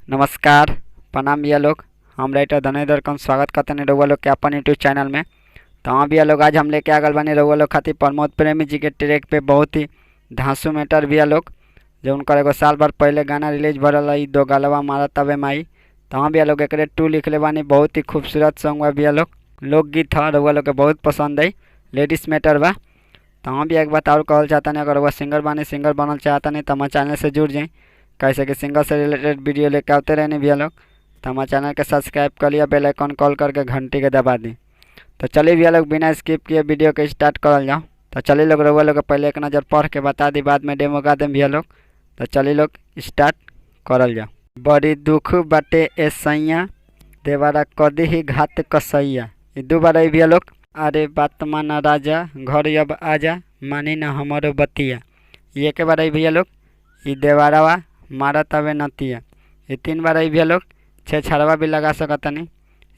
नमस्कार, प्रणाम भैया लोग। हम राइटर धनेधर कम स्वागत करते हैं रउआ लोग के अपन यूट्यूब चैनल में। तो हाँ भैया लोग, आज हम लेके आ गए बने रउआ लोग खातिर प्रमोद प्रेमी जी के ट्रैक पे बहुत ही धांसू मैटर भैया लोग, जो उनका एगो साल भर पहले गाना रिलीज भरल है, दो गलवा मारा तबे माई। तो हाँ भैया लोग, एक 2 लिखले बानी। बहुत ही खूबसूरत सॉन्ग बा भैया लोग, लोकगीत है, रउआ लोग के बहुत पसंद है, लेडीज मैटर बा। तो हम भी एक बात और कहल चाहता नहीं, अगर वह सिंगर बानी, सिंगर बनल चाहता नहीं तो हमारे चैनल से जुड़ जाए, कैसे कि सिंगर से रिलेटेड वीडियो लेके आते रहने भैया लोग। तो हमारे चैनल के सब्सक्राइब कर लिया, बेल आइकन कॉल करके घंटी के दबा दी। तो चलिए भैया लोग, बिना स्किप किए वीडियो के स्टार्ट करल जाओ। तो चलिए लोग, रउआ लोग के पहले एक नज़र पढ़ के बता दी, बाद में डेमो गा दें भैया लोग। तो चलिए लोग, स्टार्ट करल जाओ। बड़ी दुख बाटे ए सैया, देवारा कदी ही घात कसैया। ये 2 बार आई भैया लोग। अरे बात माना राजा, घर अब आजा, मानी ना हमारो बतिया। ये के बार आई भैया लोग। ये देवारावा मारा तवे नतिया। ये 3 बार आई भैया लोग। 6 छड़वा भी लगा सकतनी।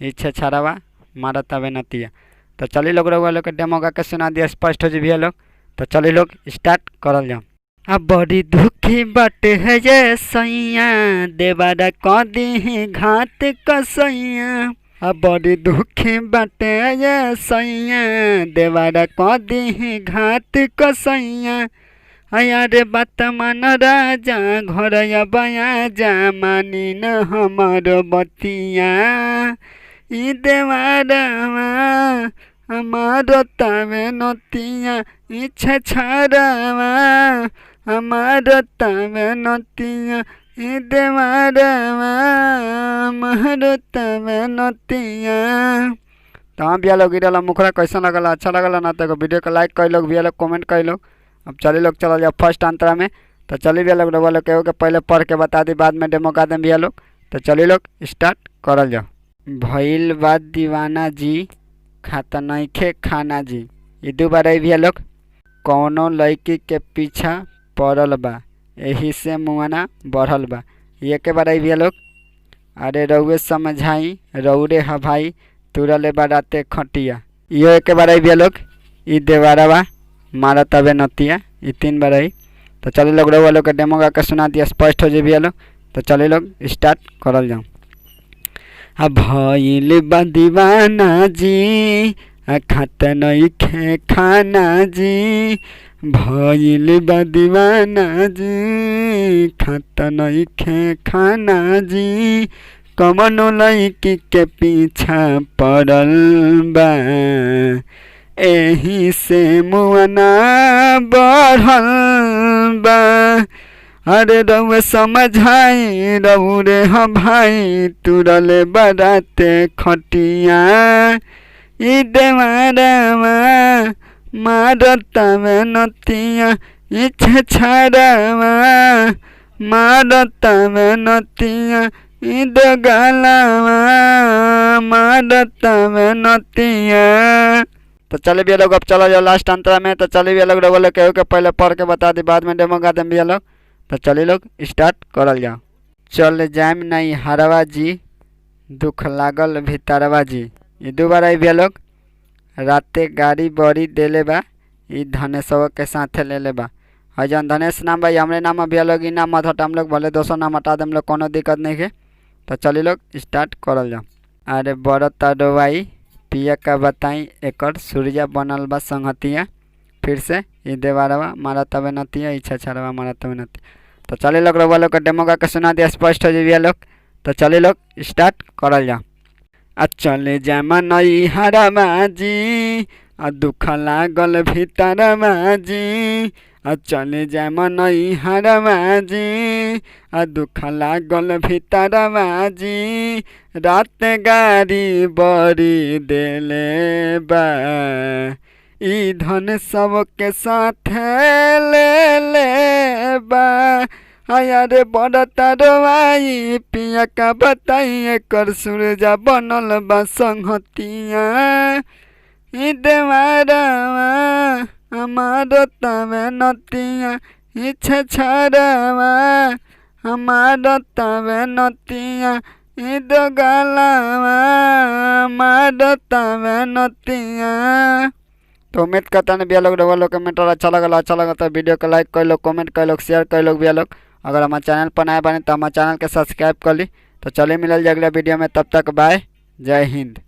ये 6 छड़वा मारा तवे नतिया। तो चलिए लोग, रउआ लोग के डेमो गा के सुना दिया, स्पष्ट हो जी भैया लोग। तो चलिए लोग, स्टार्ट करल जाओ। अब बड़ी दुखी बाटे है ये सैया, देवारा कदी ही घात कसैया। अब बड़ी दुखी बाटे ये सैया, देवारा कदी ही घात कसैया। अया रे बात मान राजा, घर बया जा, मानी न हमारो बतिया। ई देवारावा हमारो तवे नतिया, ई छछारावा हमारो तवे नतिया, ई देवारावा हमारो तवे नतिया। तो हाँ भैया लोग, इधर मुखरा कैसा लगल, अच्छा लगल ना तो वीडियो को लाइक कर लोग भैया लोग, कमेंट कर लोग। अब चलिए लोग, चलो जाओ फर्स्ट अंतरा में। तो चलिए भैया लोग, रउआ लोग के पहले पढ़ के बता दी, बाद में डेमो गा दें भैया लोग। तो चलिए लोग, स्टार्ट करल जाओ। भइल बा दीवाना जी, खाता नइखे खाना जी। ये 2 बार आई भैया लोग। कौनो लड़की के पीछा पड़ल बा, यही से मुआना बढ़ल बा। ये के बार आई भैया लोग। अरे रउए समझाई, रउरे हा भाई, तुरले बाराते खटिया। यो एक बार आई भैया लोग। ई देवारावा मारा तबे नतिया। ये 3 बार आई। तो चलिए लोग, रउआ लोग के डेमो गा के सुना दिया, स्पष्ट हो जाए भैया लोग। तो चलिए लोग, स्टार्ट करल जाओ। अब भइल बा दीवाना जी, खात नइखे खाना जी। भइल बा दीवाना जी, खात नइखे खाना जी। कमनो लड़की के पीछा पड़ल बा, एही से मुआना बढ़ल बा। अरे रउए समझाई, रउरे ह भाई, तुरले बाराते खटिया। ई देवारावा मारतावे नतिया, ई छछारावा मारतावे नतिया, ई दोगलावा मारतावे नतिया। तो चले भैया लोग, अब चलो जाओ लास्ट अंतरा में। तो चले भैया लोग, रउआ लोग के पहले पढ़ के बता दी, बाद में डेमो गा दें भैया लोग। तो चलिए लोग, स्टार्ट करल जाओ। चल जाम नहीं हरवा जी, दुख लागल भीतरवा जी। ये 2 बार आई भैया लोग। राते गाड़ी बड़ी देले बा, ई धनेशवा के साथे ले ले बा। है जौन धनेश नाम भाई, हमरे नाम है भैया लोग। ई नाम मत हटा, हम लोग भले दोस्तों नाम हटा दें लोग, कोनो दिक्कत नहीं है। तो चलिए लोग, स्टार्ट करल जाओ। अरे बड़ तड़वाई, पिया का बताई, एकर सूर्या बनल बा संगतिया। फिर से, ये देवारवा मारा तबे नतिया, ई छछारवा मारा तबे नतिया। तो चलिए लोग, रउआ लोग के डेमो गा के सुना दिया, स्पष्ट हो जाए भैया लोग। तो चलिए लोग, स्टार्ट करल जाओ। चले जामा नई हरवा जी, दुख लागल भीतरवा जी। चले जामा नई हरवा जी, दुख लागल भीतरवा जी। रात गाड़ी बड़ी देले बा, ई धन सबके साथ ले ले बा। आया रे बड़ तड़वाई, पिया का बताई, एकर सूरजा बनल बा संगतिया। ई देवारावा हमारो तवे नतिया, ई छछारावा हमारो तवे नतिया, ई दोगलावा हमारो तवे नतिया। तो उम्मीद करता है भैया लोग, रउआ लोग के मैटर अच्छा लगा तो वीडियो को लाइक कर लो, कमेंट कर लो, शेयर कर लो भैया लोग। अगर हमारे चैनल पर नए बने तो हमारे चैनल के सब्सक्राइब कर ली। तो चलिए मिलल अगले वीडियो में, तब तक बाय, जय हिंद।